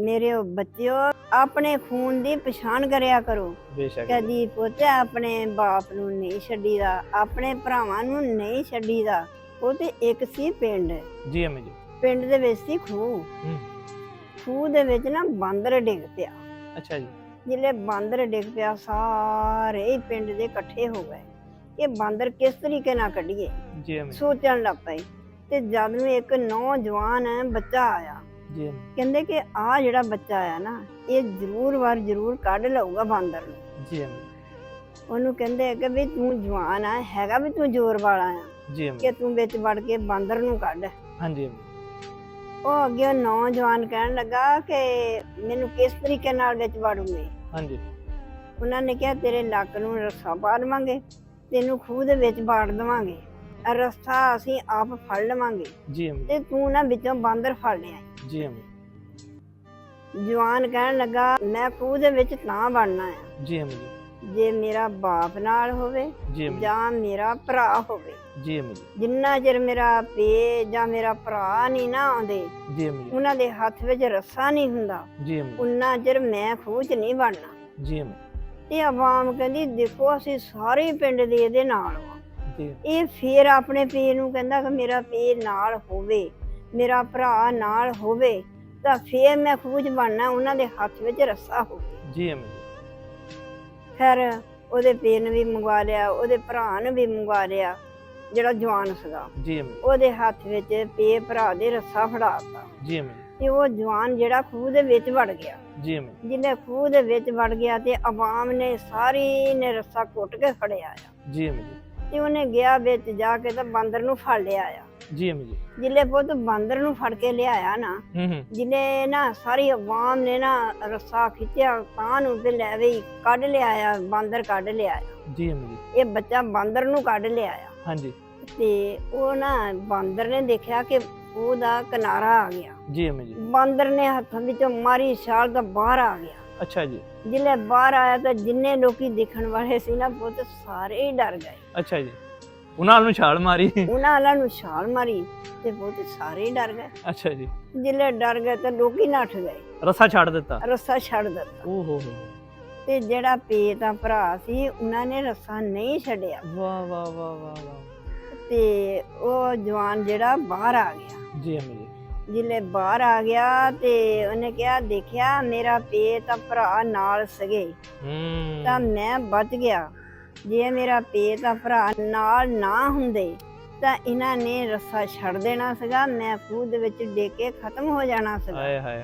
ਮੇਰੇ ਬੱਚਿਓ ਆਪਣੇ ਖੂਨ ਦੀ ਪਛਾਣ ਕਰਿਆ ਕਰੋ। ਬੇਸ਼ੱਕ ਕਦੀ ਪੁੱਤ ਆਪਣੇ ਬਾਪ ਨੂੰ ਨਹੀਂ ਛੱਡੀਦਾ, ਆਪਣੇ ਭਰਾਵਾਂ ਨੂੰ ਨਹੀਂ ਛੱਡੀਦਾ। ਉਹ ਤੇ ਇੱਕ ਸੀ ਪਿੰਡ, ਜੀ ਅਮੀ ਜੀ। ਪਿੰਡ ਦੇ ਵਿੱਚ ਸੀ ਖੂਹ। ਖੂਹ ਦੇ ਵਿੱਚ ਨਾ ਬਾਂਦਰ ਡਿੱਗ ਪਿਆ। ਅੱਛਾ ਜੀ। ਜਿਲੇ ਬਾਂਦਰ ਡਿੱਗ ਪਿਆ ਸਾਰੇ ਹੀ ਪਿੰਡ ਦੇ ਇਕੱਠੇ ਹੋ ਗਏ ਕਿ ਬਾਂਦਰ ਕਿਸ ਤਰੀਕੇ ਨਾਲ ਕੱਢੀਏ। ਜੀ ਅਮੀ। ਸੋਚਣ ਲੱਗ ਪਏ ਤੇ ਜਦ ਨੂੰ ਇੱਕ ਨੌਜਵਾਨ ਬੱਚਾ ਆਇਆ, ਜੀ ਅਮੀ। ਕਹਿੰਦੇ ਕਿ ਆ ਜਿਹੜਾ ਬੱਚਾ ਆਇਆ ਨਾ ਇਹ ਜ਼ਰੂਰ ਕੱਢ ਲਊਗਾ ਬਾਂਦਰ ਨੂੰ। ਜੀ ਅਮੀ। ਉਹਨੂੰ ਕਹਿੰਦੇ ਕਿ ਵੀ ਤੂੰ ਜਵਾਨ ਆ, ਹੈਗਾ ਵੀ ਤੂੰ ਜ਼ੋਰ ਵਾਲਾ ਆ ਜੀ ਅਮੀ। ਕਿ ਤੂੰ ਵਿੱਚ ਵੜ ਕੇ ਬਾਂਦਰ ਨੂੰ ਕੱਢ। ਹਾਂਜੀ ਅਮੀ। ਉਹ ਅੱਗੇ ਨੌਜਵਾਨ ਕਹਿਣ ਲੱਗਾ ਕਿ ਮੈਨੂੰ ਕਿਸ ਤਰੀਕੇ ਨਾਲ ਵਿੱਚ ਵੜੂਗੇ। ਹਾਂਜੀ। ਉਹਨਾਂ ਨੇ ਕਿਹਾ ਤੇਰੇ ਲੱਕ ਨੂੰ ਰੱਸਾ ਪਾ ਦੇਵਾਂਗੇ, ਤੈਨੂੰ ਖੂਹ ਦੇ ਵਿੱਚ ਬਾੜ ਦੇਵਾਂਗੇ, ਰੱਸਾ ਅਸੀਂ ਆਪ ਫੜ ਲਵਾਂਗੇ ਜੀ ਅਮੀ। ਤੇ ਤੂੰ ਨਾ ਵਿੱਚੋਂ ਬਾਂਦਰ ਫੜ ਲਿਆ। ਜੀ ਅਮੀ। ਜਵਾਨ ਕਹਿਣ ਲੱਗਾ ਮੈਂ ਖੂਹ ਦੇ ਵਿੱਚ ਤਾਂ ਵੜਨਾ ਆ ਜੀ ਅਮੀ ਜੀ। ਜੇ ਮੇਰਾ ਬਾਪ ਨਾਲ ਹੋਵੇ ਜੀ ਅਮੀ। ਜਾਂ ਮੇਰਾ ਭਰਾ ਹੋਵੇ। ਜੀ ਅਮੀ ਜੀ। ਜਿੰਨਾ ਚਿਰ ਮੇਰਾ ਪੇ ਜਾਂ ਮੇਰਾ ਭਰਾ ਨਹੀਂ ਨਾ ਆਉਂਦੇ, ਜੀ ਅਮੀ ਜੀ। ਉਹਨਾਂ ਦੇ ਹੱਥ ਵਿੱਚ ਰੱਸਾ ਨਹੀਂ ਹੁੰਦਾ, ਜੀ ਅਮੀ। ਉਨਾ ਚਿਰ ਮੈਂ ਖੂਹ 'ਚ ਨਹੀਂ ਵੜਨਾ। ਜੀ ਅਮੀ। ਤੇ ਆਵਾਮ ਕਹਿੰਦੀ ਦੇਖੋ ਅਸੀਂ ਸਾਰੇ ਪਿੰਡ ਦੇ ਇਹਦੇ ਨਾਲ ਵਾਂ। ਜੀ। ਇਹ ਫੇਰ ਆਪਣੇ ਪੇ ਨੂੰ ਕਹਿੰਦਾ ਕਿ ਮੇਰਾ ਪੇ ਨਾਲ ਹੋਵੇ, ਮੇਰਾ ਭਰਾ ਨਾਲ ਹੋਵੇ ਤਾਂ ਫੇਰ ਮੈਂ ਖੂਹ 'ਚ ਵੜਨਾ, ਉਹਨਾਂ ਦੇ ਹੱਥ ਵਿੱਚ ਰੱਸਾ ਹੋਵੇ। ਜੀ ਅਮੀ। ਫਿਰ ਉਹਦੇ ਪੇ ਨੂੰ ਵੀ ਮੰਗਵਾ ਲਿਆ, ਉਹਦੇ ਭਰਾ ਨੂੰ ਵੀ ਮੰਗਵਾ ਲਿਆ ਜਿਹੜਾ ਜਵਾਨ ਸੀਗਾ। ਜੀ ਅਮੀ। ਉਹਦੇ ਹੱਥ ਵਿੱਚ ਪੇ ਭਰਾ ਦੇ ਰੱਸਾ ਫੜਾਤਾ ਜੀ ਅਮੀ। ਤੇ ਉਹ ਜਵਾਨ ਜਿਹੜਾ ਖੂਹ ਦੇ ਵਿੱਚ ਵੜ ਗਿਆ। ਜੀ ਅਮੀ। ਜਿਹਨੇ ਖੂਹ ਦੇ ਵਿੱਚ ਵੜ ਗਿਆ ਤੇ ਆਵਾਮ ਨੇ ਸਾਰੀ ਨੇ ਰੱਸਾ ਕੁੱਟ ਕੇ ਫੜਿਆ ਆ ਜੀ ਅਮੀ। ਤੇ ਉਹਨੇ ਗਿਆ ਵਿੱਚ ਜਾ ਕੇ ਤਾਂ ਬਾਂਦਰ ਨੂੰ ਫੜ ਲਿਆ ਆ। ਜੀ ਅਮੀ ਜੀ। ਜਿਲੇ ਪੁੱਤ ਬਾਂਦਰ ਨੂੰ ਫੜ ਕੇ ਲਿਆਇਆ ਨਾ, ਜਿਲੇ ਨਾ ਸਾਰੀ ਆਵਾਮ ਨੇ ਨਾ ਰੱਸਾ ਖਿੱਚਿਆ ਤਾਂ ਨੂੰ ਤੇ ਲੈ ਵੀ ਕੱਢ ਲਿਆਇਆ, ਬਾਂਦਰ ਕੱਢ ਲਿਆਇਆ। ਜੀ ਅਮੀ ਜੀ। ਇਹ ਬੱਚਾ ਬਾਂਦਰ ਨੂੰ ਕੱਢ ਲਿਆਇਆ। ਹਾਂਜੀ। ਤੇ ਉਹ ਨਾ ਬਾਂਦਰ ਨੇ ਦੇਖਿਆ ਕਿ ਉਹਦਾ ਕਿਨਾਰਾ ਆ ਗਿਆ। ਜੀ ਅਮੀ ਜੀ। ਬਾਂਦਰ ਨੇ ਹੱਥਾਂ ਵਿੱਚੋਂ ਮਾਰੀ ਛਾਲ ਤਾਂ ਬਾਹਰ ਆ ਗਿਆ। ਅੱਛਾ ਜੀ। ਜਿਲੇ ਬਾਹਰ ਆਇਆ ਤਾਂ ਜਿੰਨੇ ਲੋਕੀ ਦੇਖਣ ਵਾਲੇ ਸੀ ਨਾ ਪੁੱਤ ਸਾਰੇ ਹੀ ਡਰ ਗਏ। ਅੱਛਾ ਜੀ। ਉਹਨਾਂ ਨੂੰ ਛਾਲ ਮਾਰੀ। ਉਹਨਾਂ ਵਾਲਾ ਨੂੰ ਛਾਲ ਮਾਰੀ ਤੇ ਪੁੱਤ ਸਾਰੇ ਹੀ ਡਰ ਗਏ। ਅੱਛਾ ਜੀ। ਜਿਲੇ ਡਰ ਗਏ ਤਾਂ ਲੋਕੀ ਨੱਠ ਗਏ, ਰੱਸਾ ਛੱਡ ਦਿੱਤਾ। ਰੱਸਾ ਛੱਡ ਦਿੱਤਾ। ਓ ਹੋ। ਤੇ ਜਿਹੜਾ ਪੇ ਦਾ ਭਰਾ ਸੀ ਉਹਨਾਂ ਨੇ ਰੱਸਾ ਨਹੀਂ ਛੱਡਿਆ ਵਾਹ ਵਾਹ ਵਾਹ ਵਾਹ ਵਾਹ। ਤੇ ਉਹ ਜਵਾਨ ਜਿਹੜਾ ਬਾਹਰ ਆ ਗਿਆ। ਜੀ ਅਮੀ ਜੀ। ਜਿਲੇ ਬਾਹਰ ਆ ਗਿਆ ਤੇ ਉਹਨੇ ਕਿਹਾ ਦੇਖਿਆ ਮੇਰਾ ਪੇ ਤਾਂ ਭਰਾ ਨਾਲ ਸੀਗੇ ਤਾਂ ਮੈਂ ਬਚ ਗਿਆ। ਜੇ ਮੇਰਾ ਪੇ ਤਾਂ ਭਰਾ ਨਾਲ ਨਾ ਹੁੰਦੇ ਤਾਂ ਇਹਨਾਂ ਨੇ ਰੱਸਾ ਛੱਡ ਦੇਣਾ ਸੀਗਾ, ਮੈਂ ਖੂਹ ਦੇ ਵਿੱਚ ਡਿੱਗ ਕੇ ਖਤਮ ਹੋ ਜਾਣਾ ਸੀਗਾ। ਹਾਏ ਹਾਏ।